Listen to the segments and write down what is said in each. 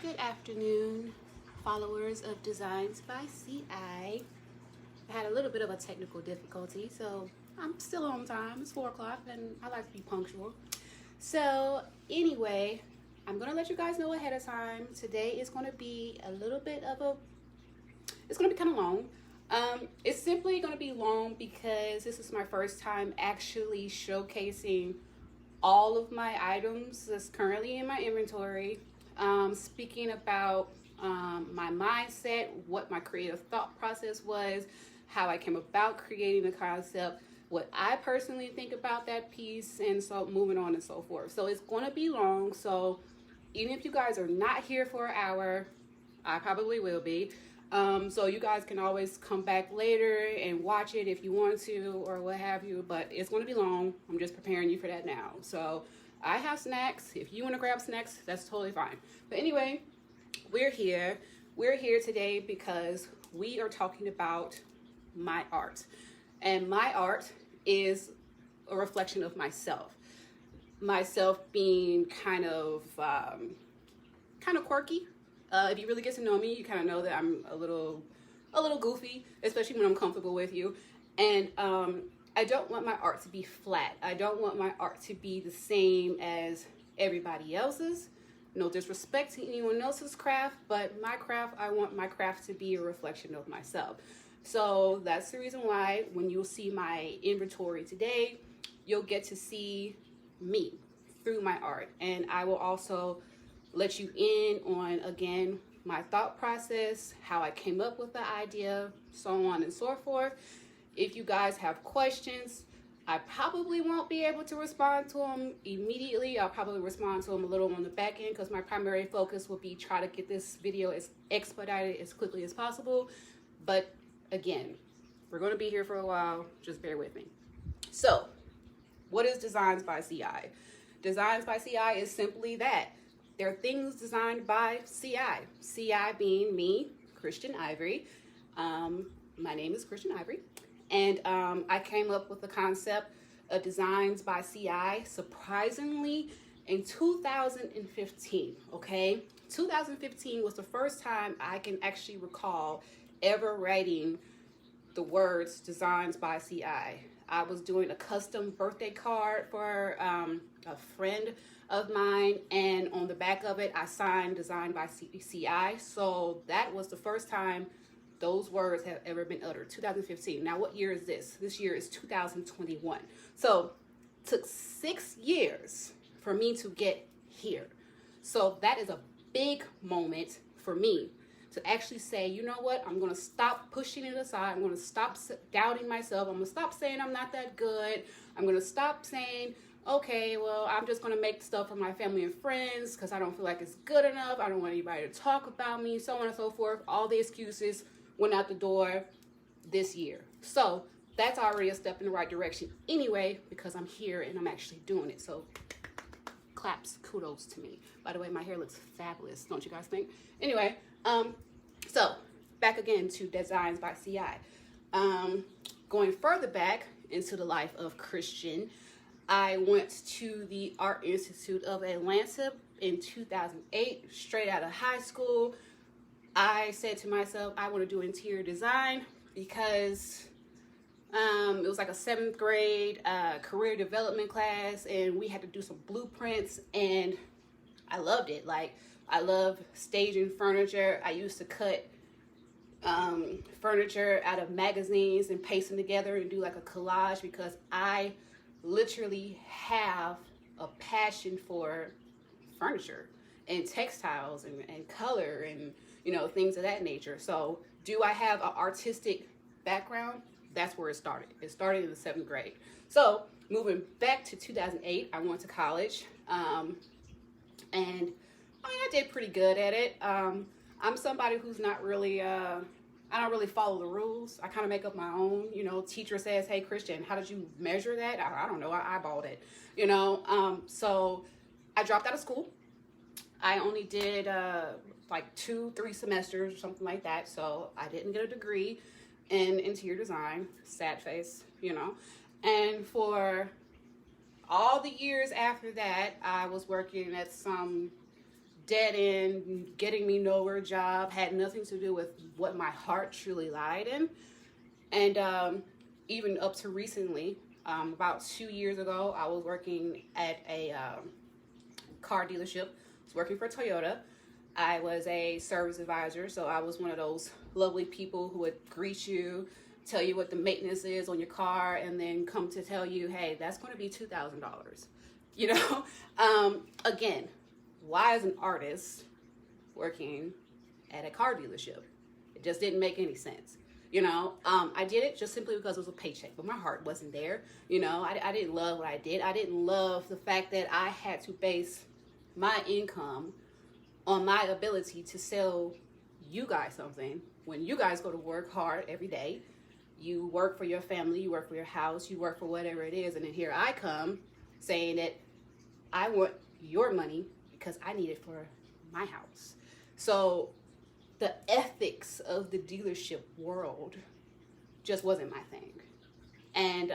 Good afternoon, followers of Designs by CI. I had a little bit of a technical difficulty, so I'm still on time. It's 4 o'clock, and I like to be punctual. So, anyway, I'm going to let you guys know ahead of time. Today is going to be a little bit of a, it's going to be kind of long. It's simply going to be long because this is my first time actually showcasing all of my items that's currently in my inventory. Speaking about my mindset, what my creative thought process was, how I came about creating the concept, what I personally think about that piece, and so moving on and so forth. So it's going to be long. So even if you guys are not here for an hour, I probably will be. So you guys can always come back later and watch it if you want to or what have you, but it's going to be long. I'm just preparing you for that now. So I have snacks. If you want to grab snacks, that's totally fine. But anyway, we're here. We're here today because we are talking about my art. And my art is a reflection of myself. Myself being kind of quirky. If you really get to know me, you kind of know that I'm a little goofy, especially when I'm comfortable with you. And I don't want my art to be flat. I don't want my art to be the same as everybody else's. No disrespect to anyone else's craft, but my craft, I want my craft to be a reflection of myself. So that's the reason why when you'll see my inventory today, you'll get to see me through my art. And I will also let you in on, again, my thought process, how I came up with the idea, so on and so forth. If you guys have questions, I probably won't be able to respond to them immediately. I'll probably respond to them a little on the back end because my primary focus will be try to get this video as expedited as quickly as possible. But again, we're going to be here for a while. Just bear with me. So, what is Designs by CI? Designs by CI is simply that. They're things designed by CI. CI being me, Christian Ivory. My name is Christian Ivory. And I came up with the concept of Designs by CI, surprisingly, in 2015, okay? 2015 was the first time I can actually recall ever writing the words Designs by CI. I was doing a custom birthday card for a friend of mine, and on the back of it, I signed Designed by CI. So that was the first time those words have ever been uttered, 2015. Now, what year is this? This year is 2021. So it took 6 years for me to get here. So that is a big moment for me to actually say, you know what, I'm going to stop pushing it aside. I'm going to stop doubting myself. I'm going to stop saying I'm not that good. I'm going to stop saying, okay, well, I'm just going to make stuff for my family and friends because I don't feel like it's good enough. I don't want anybody to talk about me, so on and so forth. All the excuses went out the door this year. So that's already a step in the right direction anyway, because I'm here and I'm actually doing it. So claps, kudos to me. By the way, my hair looks fabulous, don't you guys think? Anyway, so back again to Designs by CI. Going further back into the life of Christian, I went to the Art Institute of Atlanta in 2008, straight out of high school. I said to myself, I want to do interior design because it was like a 7th grade career development class, and we had to do some blueprints, and I loved it. Like, I love staging furniture. I used to cut furniture out of magazines and paste them together and do like a collage because I literally have a passion for furniture and textiles and color and, you know, things of that nature. So do I have an artistic background? That's where it started. It started in the 7th grade. So moving back to 2008, I went to college, and I mean, I did pretty good at it. I'm somebody who's not really, I don't really follow the rules. I kind of make up my own. You know, teacher says, hey, Christian, how did you measure that? I don't know. I eyeballed it, you know. So I dropped out of school. I only did like 2-3 semesters or something like that. So I didn't get a degree in interior design. Sad face, you know. And for all the years after that, I was working at some dead end, getting me nowhere job, had nothing to do with what my heart truly lied in. And even up to recently, about 2 years ago, I was working at a car dealership. I was working for Toyota. I was a service advisor, so I was one of those lovely people who would greet you, tell you what the maintenance is on your car, and then come to tell you, hey, that's going to be $2,000. You know, again, why as an artist working at a car dealership? It just didn't make any sense. You know, I did it just simply because it was a paycheck, but my heart wasn't there. You know, I didn't love what I did. I didn't love the fact that I had to base my income on my ability to sell you guys something when you guys go to work hard every day. You work for your family, you work for your house, you work for whatever it is, and then here I come saying that I want your money because I need it for my house. So the ethics of the dealership world just wasn't my thing. And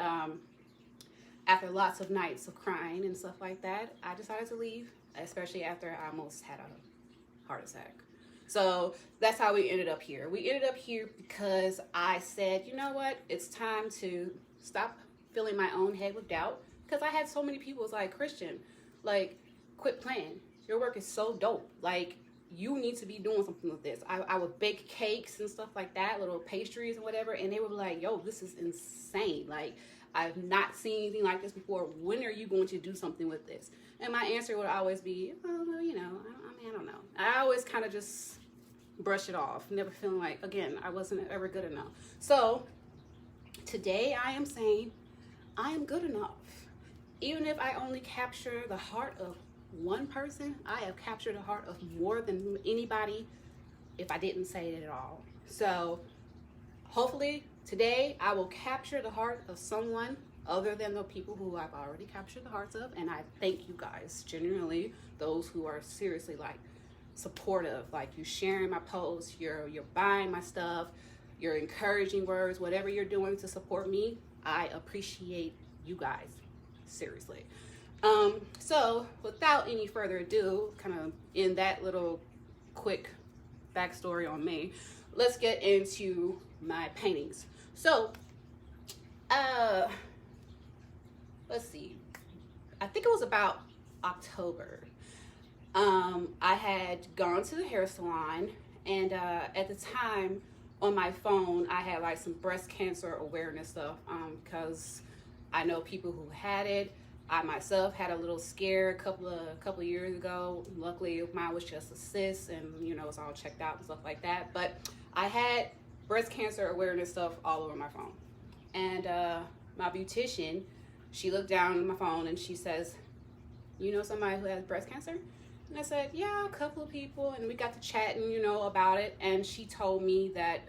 after lots of nights of crying and stuff like that, I decided to leave, especially after I almost had a heart attack. So that's how we ended up here. We ended up here because I said, you know what? It's time to stop filling my own head with doubt, because I had so many people was like, Christian, like, quit playing. Your work is so dope. Like, you need to be doing something with this. I would bake cakes and stuff like that, little pastries and whatever, and they would be like, yo, this is insane. Like, I've not seen anything like this before. When are you going to do something with this? And my answer would always be, oh, well, you know, I don't know. I always kind of just brush it off, never feeling like, again, I wasn't ever good enough. So today I am saying I am good enough. Even if I only capture the heart of one person, I have captured the heart of more than anybody if I didn't say it at all. So hopefully today I will capture the heart of someone other than the people who I've already captured the hearts of. And I thank you guys, genuinely, those who are seriously like supportive, like you sharing my posts, you're buying my stuff, you're encouraging words, whatever you're doing to support me. I appreciate you guys, seriously. So without any further ado, kind of in that little quick backstory on me, let's get into my paintings. So let's see, I think it was about October. I had gone to the hair salon, and at the time on my phone I had like some breast cancer awareness stuff, because I know people who had it. I myself had a little scare a couple of years ago. Luckily mine was just a cyst, and you know, it's all checked out and stuff like that. But I had breast cancer awareness stuff all over my phone. And my beautician, she looked down at my phone and she says, you know somebody who has breast cancer? And I said, yeah, a couple of people. And we got to chatting, you know, about it. And she told me that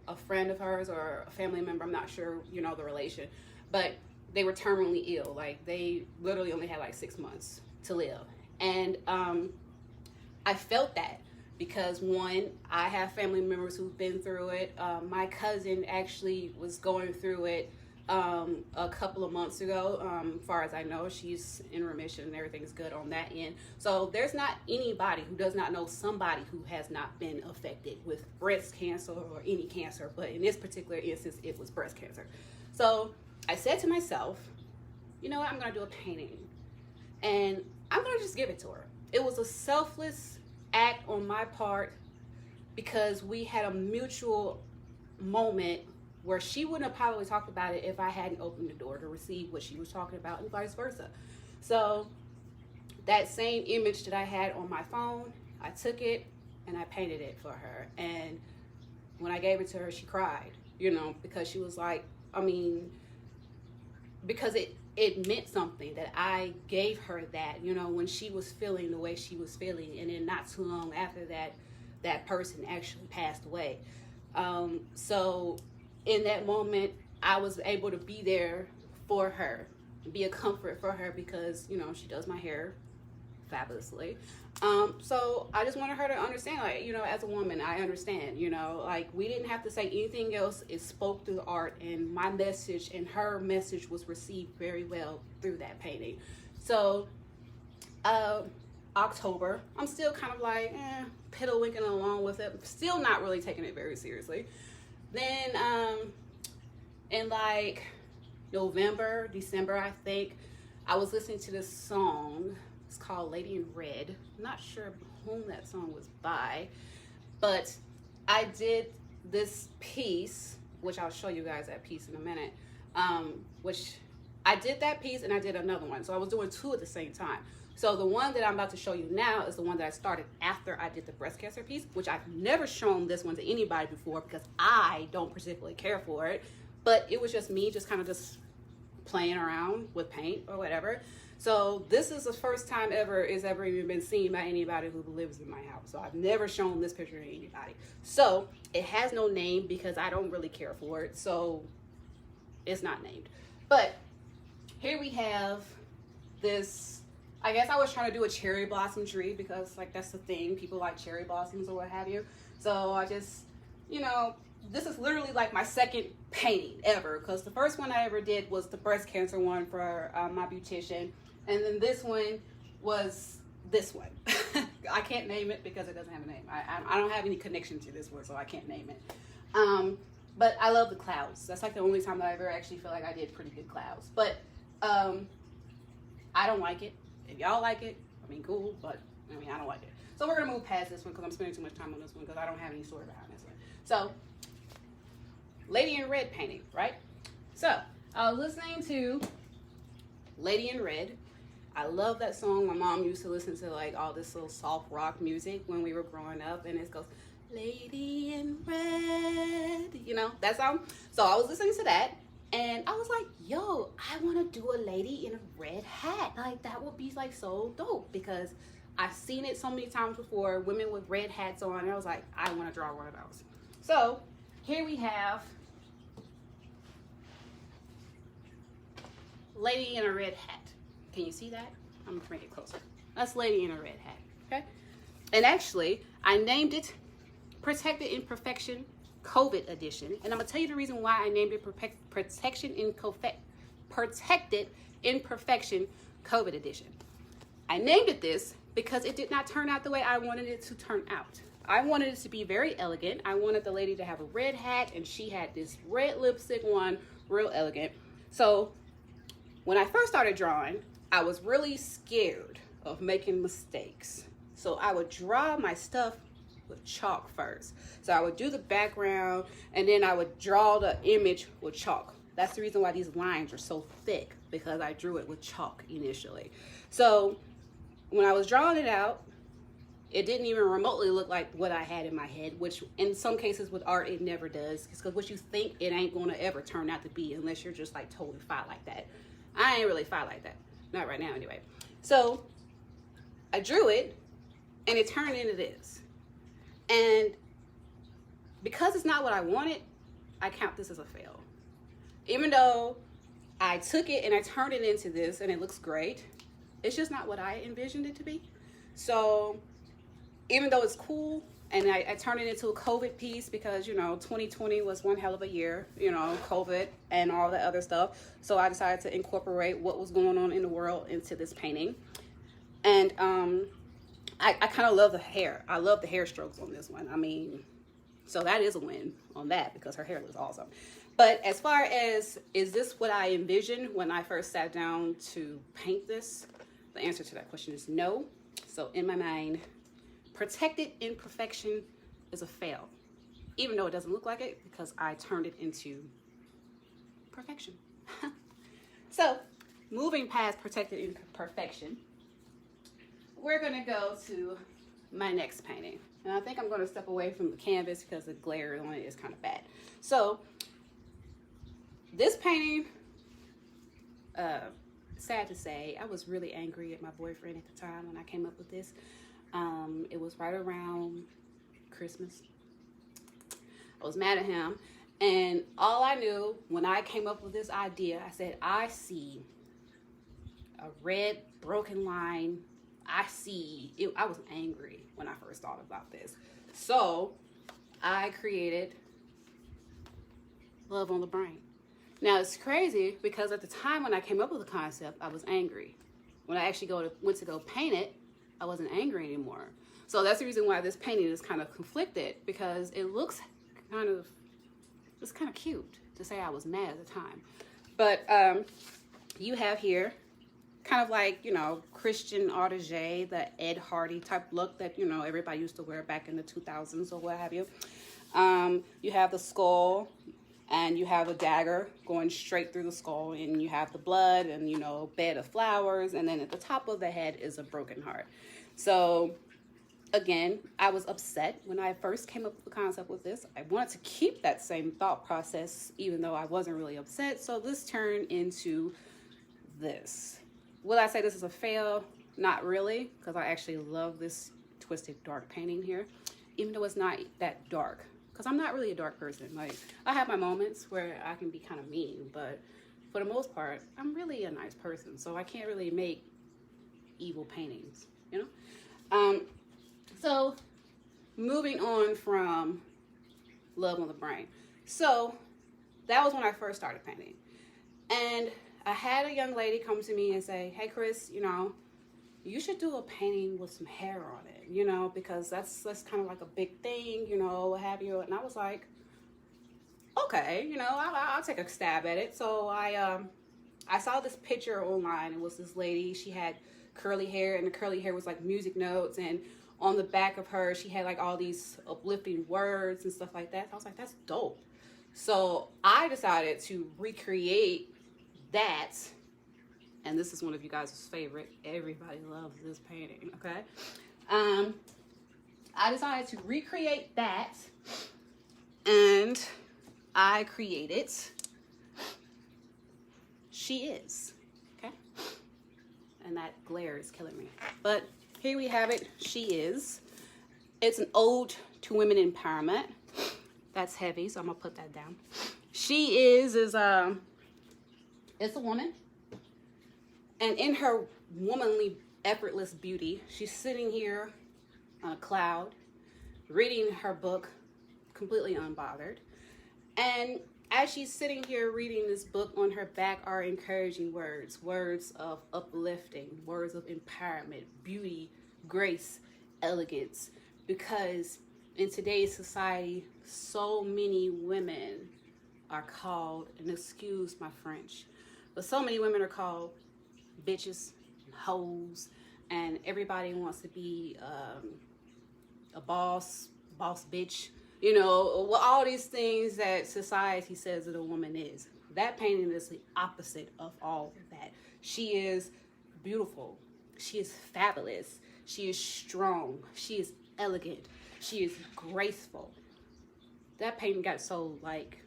a friend of hers or a family member, I'm not sure, you know, the relation, but they were terminally ill. Like, they literally only had like 6 months to live. And I felt that because, one, I have family members who've been through it. My cousin actually was going through it a couple of months ago. As far as I know, she's in remission and everything's good on that end. So there's not anybody who does not know somebody who has not been affected with breast cancer or any cancer, but in this particular instance, it was breast cancer. So I said to myself, you know what, I'm gonna do a painting and I'm gonna just give it to her. It was a selfless act on my part because we had a mutual moment where she wouldn't have probably talked about it if I hadn't opened the door to receive what she was talking about, and vice versa. So that same image that I had on my phone, I took it and I painted it for her. And when I gave it to her, she cried, you know, because she was like, I mean, because it meant something that I gave her that, you know, when she was feeling the way she was feeling. And then not too long after that, that person actually passed away. So in that moment, I was able to be there for her, be a comfort for her because, you know, she does my hair fabulously. So I just wanted her to understand, like, you know, as a woman, I understand, you know, like, we didn't have to say anything else. It spoke through the art, and my message and her message was received very well through that painting. So October. I'm still kind of like, piddle-winking along with it. Still not really taking it very seriously. Then, in like November, December, I think, I was listening to this song. It's called Lady in Red. I'm not sure whom that song was by, but I did this piece, which I'll show you guys that piece in a minute, which I did that piece and I did another one. So I was doing two at the same time. So the one that I'm about to show you now is the one that I started after I did the breast cancer piece, which I've never shown this one to anybody before because I don't particularly care for it. But it was just me just kind of just playing around with paint or whatever. So this is the first time ever it's ever even been seen by anybody who lives in my house. So I've never shown this picture to anybody. So it has no name because I don't really care for it. So it's not named. But here we have this, I guess I was trying to do a cherry blossom tree because like that's the thing. People like cherry blossoms or what have you. So I just, you know, this is literally like my second painting ever because the first one I ever did was the breast cancer one for my beautician. And then this one was this one. I can't name it because it doesn't have a name. I don't have any connection to this one, so I can't name it. But I love the clouds. That's like the only time that I ever actually feel like I did pretty good clouds. But I don't like it. If y'all like it, I mean, cool, but I mean, I don't like it. So we're gonna move past this one because I'm spending too much time on this one because I don't have any story behind this one. So, Lady in Red painting, right? So, I was listening to Lady in Red. I love that song. My mom used to listen to like all this little soft rock music when we were growing up, and it goes, Lady in Red, you know, that song. So I was listening to that, and I was like, yo, I want to do a lady in a red hat. Like, that would be like so dope because I've seen it so many times before, women with red hats on, and I was like, I want to draw one of those. So here we have Lady in a red hat. Can you see that? I'm gonna bring it closer. That's Lady in a red hat, okay? And actually, I named it Protected Imperfection COVID Edition. And I'm gonna tell you the reason why I named it Protected Imperfection COVID Edition. I named it this because it did not turn out the way I wanted it to turn out. I wanted it to be very elegant. I wanted the lady to have a red hat and she had this red lipstick on, real elegant. So when I first started drawing, I was really scared of making mistakes. So I would draw my stuff with chalk first. So I would do the background and then I would draw the image with chalk. That's the reason why these lines are so thick, because I drew it with chalk initially. So when I was drawing it out, it didn't even remotely look like what I had in my head, which in some cases with art, it never does. Because what you think, it ain't gonna ever turn out to be unless you're just like totally fine like that. I ain't really fine like that. Not right now anyway. So I drew it and it turned into this. And because it's not what I wanted, I count this as a fail. Even though I took it and I turned it into this and it looks great, it's just not what I envisioned it to be. So even though it's cool, and I turned it into a COVID piece because, you know, 2020 was one hell of a year, you know, COVID and all that other stuff. So I decided to incorporate what was going on in the world into this painting. And I kind of love the hair. I love the hair strokes on this one. I mean, so that is a win on that because her hair looks awesome. But as far as, is this what I envisioned when I first sat down to paint this? The answer to that question is no. So in my mind, Protected Imperfection is a fail, even though it doesn't look like it because I turned it into perfection. So moving past Protected Imperfection, we're gonna go to my next painting. And I think I'm gonna step away from the canvas because the glare on it is kind of bad. So this painting, sad to say, I was really angry at my boyfriend at the time when I came up with this. It was right around Christmas. I was mad at him, and all I knew when I came up with this idea, I said, I see a red broken line. I see it. I was angry when I first thought about this. So I created Love on the Brain. Now it's crazy because at the time when I came up with the concept, I was angry. When I actually went to go paint it, I wasn't angry anymore. So that's the reason why this painting is kind of conflicted, because it looks kind of, it's kind of cute to say I was mad at the time. But you have here kind of like, you know, Christian Audige, the Ed Hardy type look that, you know, everybody used to wear back in the 2000s or what have you. You have the skull, and you have a dagger going straight through the skull, and you have the blood and, you know, bed of flowers, and then at the top of the head is a broken heart. So again, I was upset when I first came up with the concept with this. I wanted to keep that same thought process, even though I wasn't really upset. So this turned into this. Will I say this is a fail? Not really, because I actually love this twisted dark painting here, even though it's not that dark, because I'm not really a dark person. Like, I have my moments where I can be kind of mean, but for the most part, I'm really a nice person, so I can't really make evil paintings, you know? So moving on from Love on the Brain. So that was when I first started painting. And I had a young lady come to me and say, hey, Chris, you know, you should do a painting with some hair on it, you know, because that's kind of like a big thing, you know, what have you. And I was like, okay, you know, I'll take a stab at it. So I saw this picture online. It was this lady. She had curly hair, and the curly hair was like music notes, and on the back of her she had like all these uplifting words and stuff like that. So I was like, that's dope. So I decided to recreate that, and this is one of you guys' favorite. Everybody loves this painting, okay? I decided to recreate that, and I created She Is, okay? And that glare is killing me. But here we have it, She Is. It's an ode to women empowerment. That's heavy, so I'm gonna put that down. She is it's a woman. And in her womanly, effortless beauty, she's sitting here on a cloud, reading her book, completely unbothered. And as she's sitting here reading this book, on her back are encouraging words, words of uplifting, words of empowerment, beauty, grace, elegance. Because in today's society, so many women are called, and excuse my French, but so many women are called bitches, hoes, and everybody wants to be a boss bitch, you know, all these things that society says that a woman is. That painting is the opposite of all of that. She is beautiful. She is fabulous. She is strong. She is elegant. She is graceful. That painting got sold like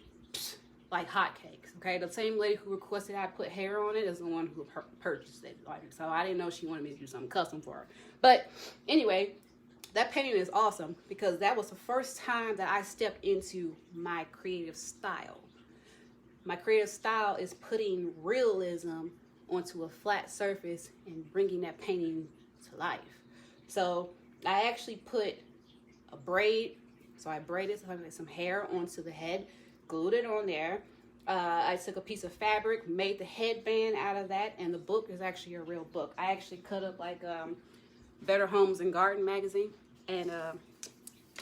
hotcakes, okay? The same lady who requested I put hair on it is the one who purchased it. Like, so I didn't know she wanted me to do something custom for her. But anyway, that painting is awesome because that was the first time that I stepped into my creative style. My creative style is putting realism onto a flat surface and bringing that painting to life. So I actually put a braid, so I braided some hair onto the head, glued it on there. I took a piece of fabric, made the headband out of that, and the book is actually a real book. I actually cut up like Better Homes and Garden magazine, and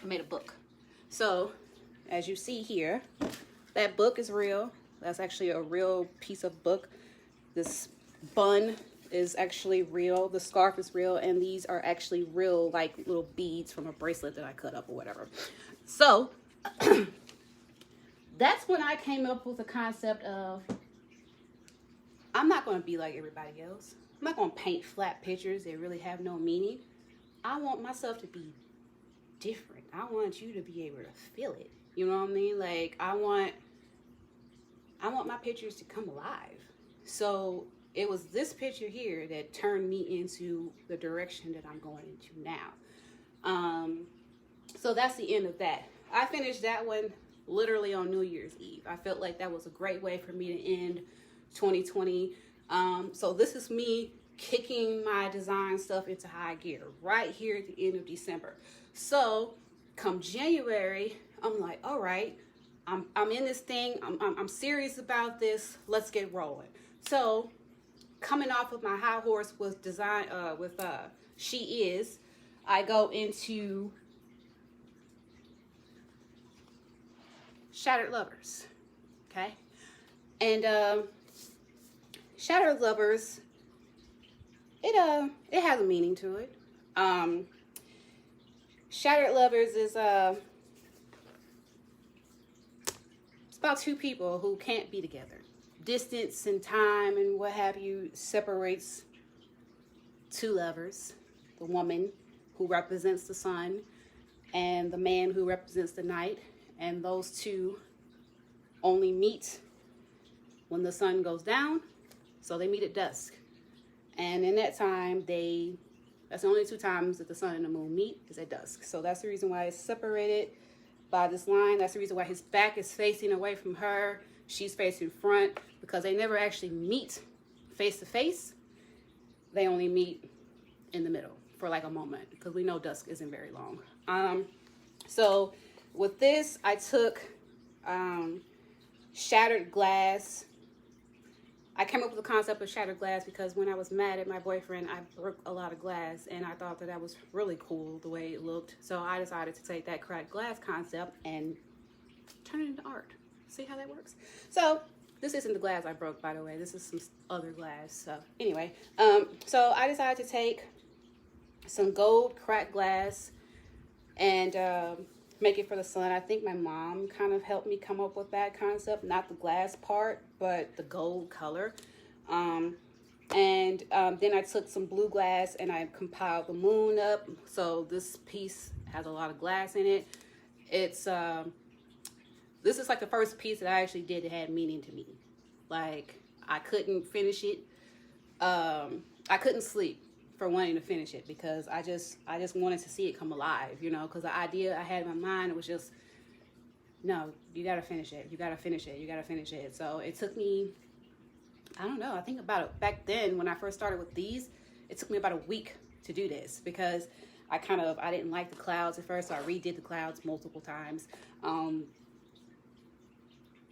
made a book. So as you see here, that book is real. That's actually a real piece of book. This bun is actually real. The scarf is real, and these are actually real, like little beads from a bracelet that I cut up or whatever. So that's when I came up with the concept of, I'm not going to be like everybody else. I'm not going to paint flat pictures that really have no meaning. I want myself to be different. I want you to be able to feel it. You know what I mean? Like, I want my pictures to come alive. So it was this picture here that turned me into the direction that I'm going into now. So that's the end of that. I finished that one literally on New Year's Eve. I felt like that was a great way for me to end 2020. So this is me kicking my design stuff into high gear right here at the end of December. So come January, I'm like, all right, I'm in this thing. I'm serious about this. Let's get rolling. So coming off of my high horse with She Is, I go into Shattered Lovers. Okay? And Shattered Lovers, it has a meaning to it. Shattered Lovers is it's about two people who can't be together. Distance and time and what have you separates two lovers. The woman who represents the sun and the man who represents the night. And those two only meet when the sun goes down. So they meet at dusk. And in that time, that's the only two times that the sun and the moon meet is at dusk. So that's the reason why it's separated by this line. That's the reason why his back is facing away from her. She's facing front, because they never actually meet face to face. They only meet in the middle for like a moment, because we know dusk isn't very long. So with this, I took shattered glass. I came up with the concept of shattered glass because when I was mad at my boyfriend, I broke a lot of glass, and I thought that was really cool the way it looked. So I decided to take that cracked glass concept and turn it into art. See how that works? So this isn't the glass I broke, by the way. This is some other glass. So anyway, so I decided to take some gold cracked glass and make it for the sun. I think my mom kind of helped me come up with that concept, not the glass part, but the gold color. Then I took some blue glass and I compiled the moon up. So this piece has a lot of glass in it. It's this is like the first piece that I actually did that had meaning to me. Like, I couldn't finish it. I couldn't sleep for wanting to finish it, because I just wanted to see it come alive, you know, because the idea I had in my mind was just, no, you got to finish it. You got to finish it. You got to finish it. So it took me, I don't know, I think about it back then when I first started with these, it took me about a week to do this, because I didn't like the clouds at first, so I redid the clouds multiple times. And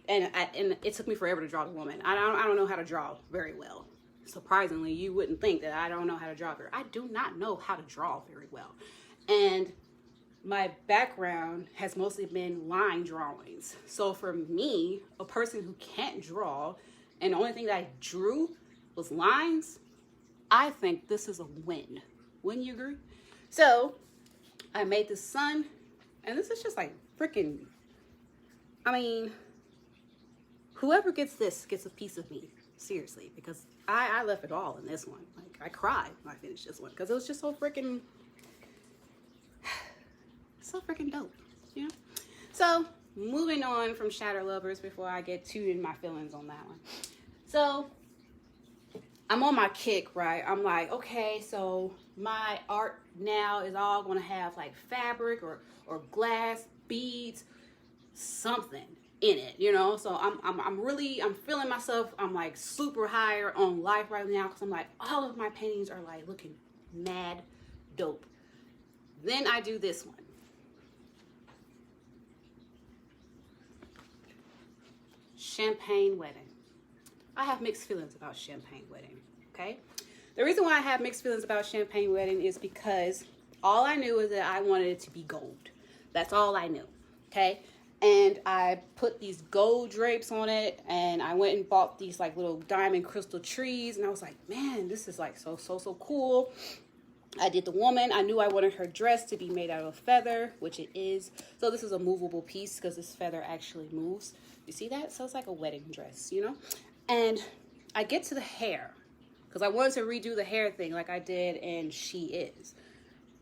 it took me forever to draw the woman. I don't know how to draw very well. Surprisingly, you wouldn't think that I don't know how to draw very. I do not know how to draw very well. And my background has mostly been line drawings. So for me, a person who can't draw, and the only thing that I drew was lines, I think this is a win. Wouldn't you agree? So I made the sun, and this is just like freaking, I mean, whoever gets this gets a piece of me. Seriously, because I left it all in this one. Like, I cried when I finished this one, because it was just so freaking dope, you know? So, moving on from Shattered Lovers before I get too in my feelings on that one. So, I'm on my kick, right? I'm like, okay, so my art now is all going to have like fabric or glass, beads, something in it, you know. So I'm feeling myself. I'm like super higher on life right now, because I'm like, all of my paintings are like looking mad dope. Then I do this one. Champagne Wedding. I have mixed feelings about Champagne Wedding, okay? The reason why I have mixed feelings about Champagne Wedding is because all I knew is that I wanted it to be gold. That's all I knew, okay? And I put these gold drapes on it, and I went and bought these like little diamond crystal trees, and I was like, man, this is like so cool. I did the woman. I knew I wanted her dress to be made out of a feather, which it is. So this is a movable piece, because this feather actually moves. You see that? So it's like a wedding dress, you know? And I get to the hair, because I wanted to redo the hair thing like I did in She Is.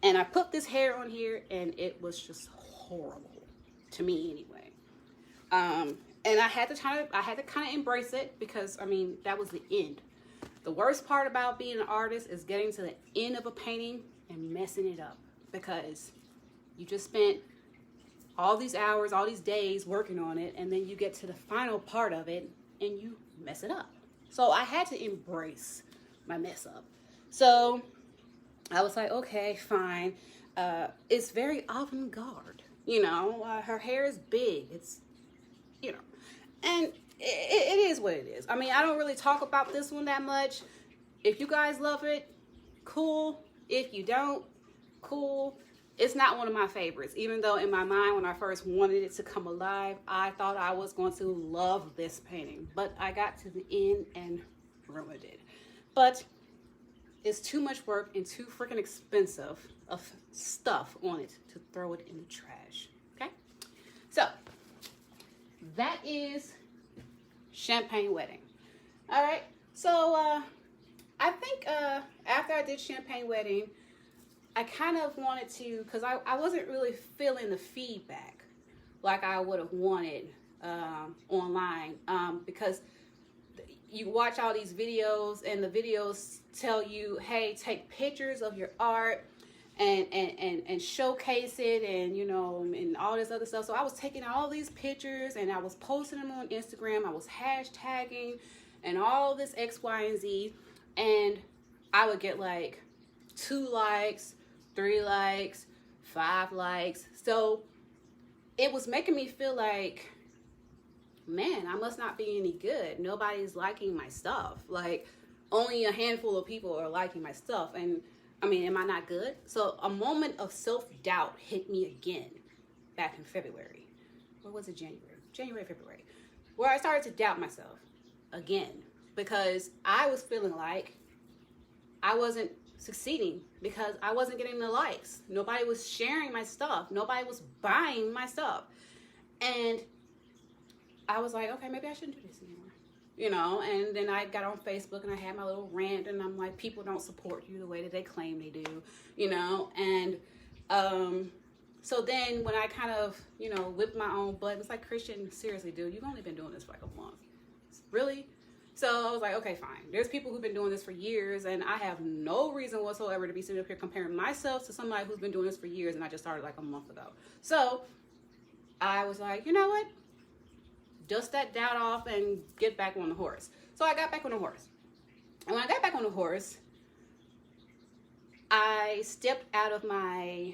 And I put this hair on here, and it was just horrible. To me, anyway. And I had to kind of embrace it, because I mean, that was the end. The worst part about being an artist is getting to the end of a painting and messing it up, because you just spent all these hours, all these days working on it, and then you get to the final part of it and you mess it up. So I had to embrace my mess up. So I was like, okay, fine. It's very avant-garde. You know, her hair is big. It's, you know, and it is what it is. I mean, I don't really talk about this one that much. If you guys love it, cool. If you don't, cool. It's not one of my favorites, even though in my mind when I first wanted it to come alive, I thought I was going to love this painting, but I got to the end and ruined it. But it's too much work and too freaking expensive of stuff on it to throw it in the trash. Okay, so that is Champagne Wedding. All right, so I think after I did Champagne Wedding, I kind of wanted to, because I wasn't really feeling the feedback like I would have wanted online, because you watch all these videos and the videos tell you, hey, take pictures of your art and showcase it, and you know, and all this other stuff. So I was taking all these pictures and I was posting them on Instagram. I was hashtagging and all this X, Y, and Z, and I would get like 2 likes, 3 likes, 5 likes. So it was making me feel like, man, I must not be any good. Nobody's liking my stuff. Like, only a handful of people are liking my stuff. And I mean, am I not good? So a moment of self-doubt hit me again back in February. Or was it January? January, February. Where I started to doubt myself again, because I was feeling like I wasn't succeeding because I wasn't getting the likes. Nobody was sharing my stuff. Nobody was buying my stuff. And I was like, okay, maybe I shouldn't do this anymore. You know, and then I got on Facebook and I had my little rant, and I'm like, people don't support you the way that they claim they do, you know. And so then when I kind of, you know, whipped my own butt, it's like, Christian, seriously, dude, you've only been doing this for like a month. Really? So I was like, okay, fine. There's people who've been doing this for years, and I have no reason whatsoever to be sitting up here comparing myself to somebody who's been doing this for years, and I just started like a month ago. So I was like, you know what? Dust that doubt off and get back on the horse. So I got back on the horse. And when I got back on the horse, I stepped out of my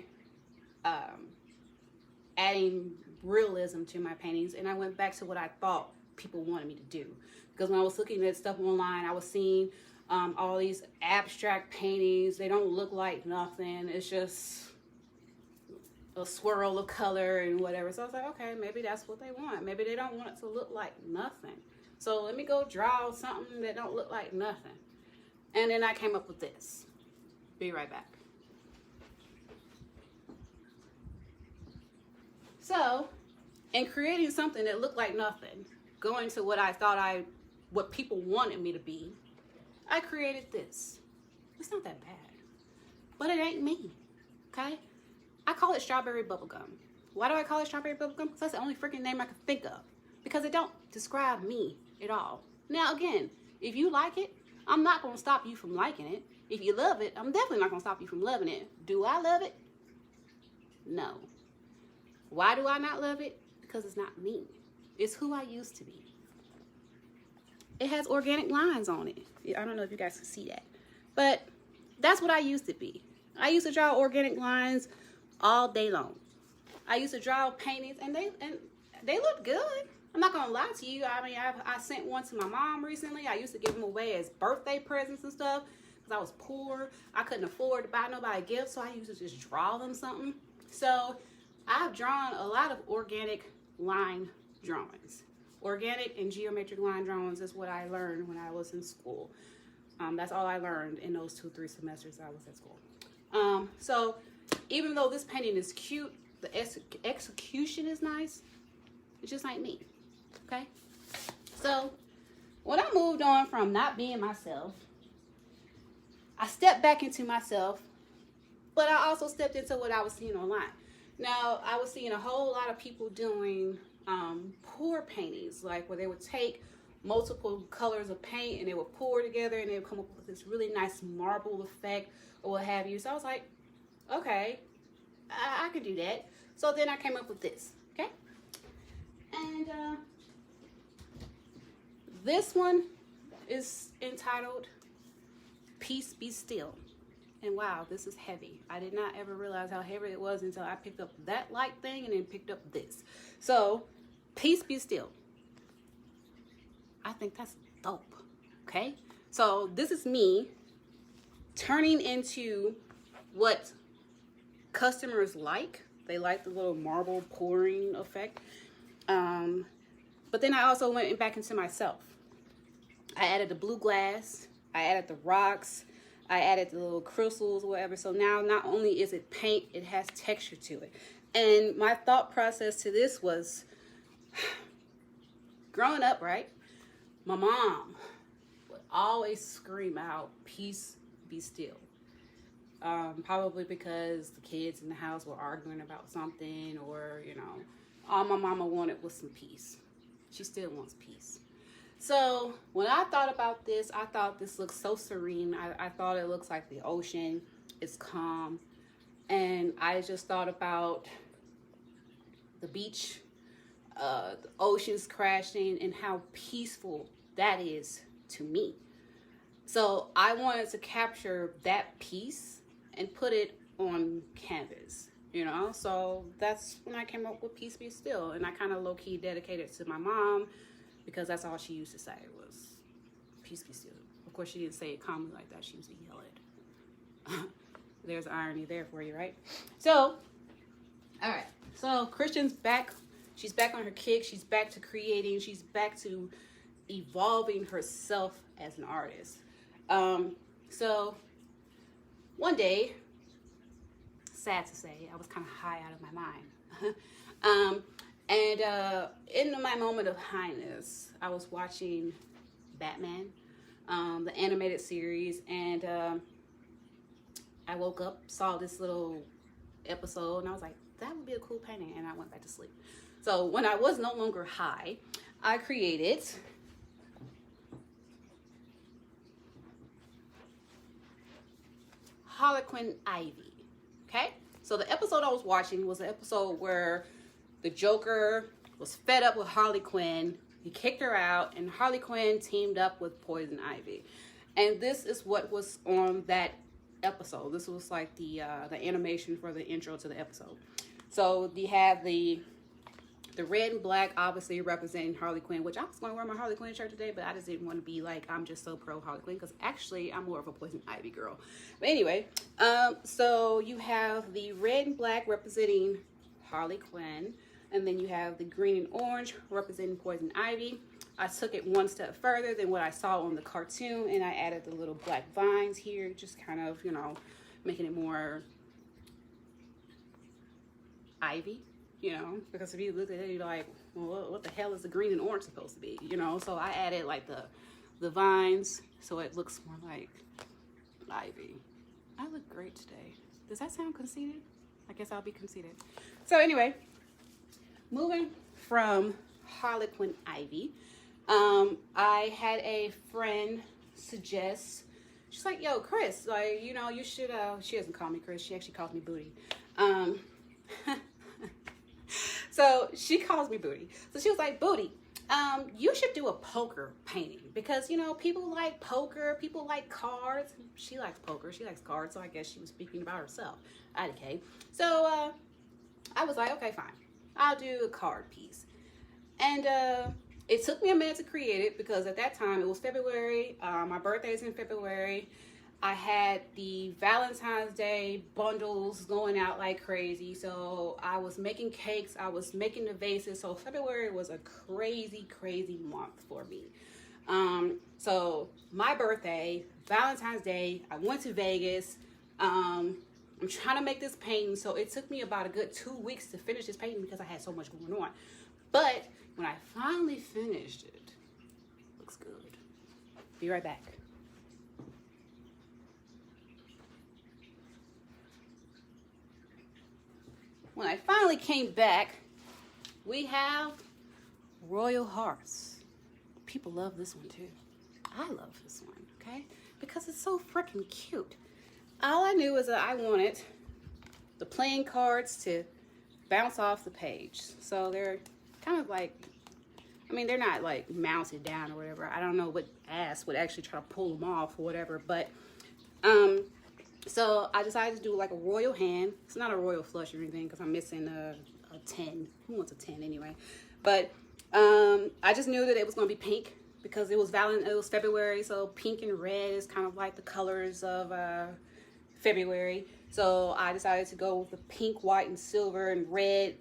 adding realism to my paintings, and I went back to what I thought people wanted me to do. Because when I was looking at stuff online, I was seeing all these abstract paintings. They don't look like nothing. It's just a swirl of color and whatever. So I was like, okay, maybe that's what they want. Maybe they don't want it to look like nothing. So let me go draw something that don't look like nothing. And then I came up with this. Be right back. So, in creating something that looked like nothing, going to what I thought what people wanted me to be, I created this. It's not that bad, but it ain't me, okay? I call it strawberry bubblegum. Why do I call it strawberry bubblegum? Because that's the only freaking name I can think of. Because it don't describe me at all. Now, again, if you like it, I'm not going to stop you from liking it. If you love it, I'm definitely not going to stop you from loving it. Do I love it? No. Why do I not love it? Because it's not me. It's who I used to be. It has organic lines on it. I don't know if you guys can see that. But that's what I used to be. I used to draw organic lines all day long. I used to draw paintings, and they look good. I'm not gonna lie to you. I mean, I sent one to my mom recently. I used to give them away as birthday presents and stuff because I was poor. I couldn't afford to buy nobody gifts, so I used to just draw them something. So I've drawn a lot of organic line drawings. Organic and geometric line drawings is what I learned when I was in school. That's all I learned in those 2-3 semesters I was at school. So even though this painting is cute, the execution is nice, it's just like me, okay? So when I moved on from not being myself, I stepped back into myself, but I also stepped into what I was seeing online. Now, I was seeing a whole lot of people doing pour paintings, like where they would take multiple colors of paint and they would pour together and they would come up with this really nice marble effect or what have you. So I was like, okay, I could do that. So then I came up with this, okay? And this one is entitled Peace Be Still. And wow, this is heavy. I did not ever realize how heavy it was until I picked up that light thing and then picked up this. So, Peace Be Still. I think that's dope, okay? So, this is me turning into what customers like. They like the little marble pouring effect. But then I also went back into myself. I added the blue glass, I added the rocks, I added the little crystals or whatever. So now not only is it paint, it has texture to it. And my thought process to this was, growing up, right? My mom would always scream out, "Peace, be still." Probably because the kids in the house were arguing about something, or, you know, all my mama wanted was some peace. She still wants peace. So when I thought about this, I thought this looks so serene. I thought it looks like the ocean. It's calm. And I just thought about the beach, the oceans crashing, and how peaceful that is to me. So I wanted to capture that piece and put it on canvas, you know? So that's when I came up with Peace Be Still. And I kind of low-key dedicated it to my mom, because that's all she used to say was, "Peace be still." Of course, she didn't say it calmly like that. She used to yell it. There's irony there for you, right? So, all right. So Christian's back. She's back on her kick. She's back to creating. She's back to evolving herself as an artist. So one day, sad to say, I was kind of high out of my mind. And in my moment of highness, I was watching Batman, the animated series, and I woke up, saw this little episode, and I was like, that would be a cool painting, and I went back to sleep. So when I was no longer high, I created Harlequin Ivy, okay? So the episode I was watching was an episode where the Joker was fed up with Harley Quinn. He kicked her out, and Harley Quinn teamed up with Poison Ivy. And this is what was on that episode. This was like the animation for the intro to the episode. So you have the red and black, obviously representing Harley Quinn, which I was going to wear my Harley Quinn shirt today, but I just didn't want to be like, I'm just so pro Harley Quinn, because actually I'm more of a Poison Ivy girl. But anyway, so you have the red and black representing Harley Quinn, and then you have the green and orange representing Poison Ivy. I took it one step further than what I saw on the cartoon, and I added the little black vines here, just kind of, you know, making it more Ivy, you know, because if you look at it, you're like, well, what the hell is the green and orange supposed to be, you know? So I added like the vines, so it looks more like Ivy. I look great today. Does that sound conceited? I guess I'll be conceited. So anyway, moving from Harlequin Ivy, I had a friend suggest, she's like, yo, Chris, like, you know, you should, she doesn't call me Chris, she actually calls me Booty. So she calls me Booty. So she was like, Booty, you should do a poker painting, because, you know, people like poker, people like cards. She likes poker, she likes cards, so I guess she was speaking about herself. IDK. So I was like, okay, fine, I'll do a card piece. And it took me a minute to create it, because at that time it was February. My birthday's in February. I had the Valentine's Day bundles going out like crazy. So I was making cakes, I was making the vases. So February was a crazy, crazy month for me. So my birthday, Valentine's Day, I went to Vegas. I'm trying to make this painting. So it took me about a good 2 weeks to finish this painting, because I had so much going on. But when I finally finished it, looks good. Be right back. When I finally came back, we have Royal Hearts. People love this one too. I love this one, okay? Because it's so freaking cute. All I knew is that I wanted the playing cards to bounce off the page. So they're kind of like, I mean, they're not like mounted down or whatever. I don't know what ass would actually try to pull them off or whatever, but so I decided to do like a royal hand. It's not a royal flush or anything, because I'm missing a 10. Who wants a 10 anyway? But I just knew that it was going to be pink, because it was February, so pink and red is kind of like the colors of February. So I decided to go with the pink, white, and silver and red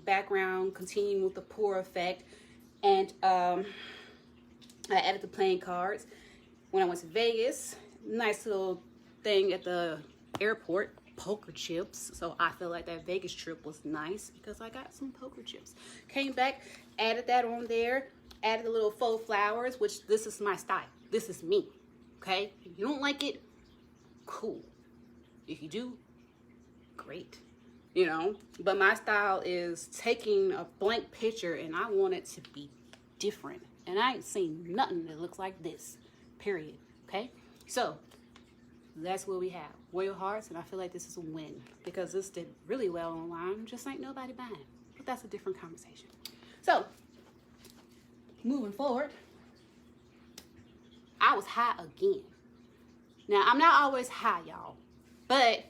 background, continuing with the pour effect. And I added the playing cards. When I went to Vegas, nice little thing at the airport, poker chips. So I feel like that Vegas trip was nice because I got some poker chips. Came back, added that on there, added the little faux flowers, which this is my style. This is me, okay? If you don't like it, cool. If you do, great, you know? But my style is taking a blank picture and I want it to be different. And I ain't seen nothing that looks like this, period, okay? So that's what we have, Royal Hearts, and I feel like this is a win because this did really well online, just ain't nobody buying. But that's a different conversation. So, moving forward, I was high again. Now, I'm not always high, y'all, but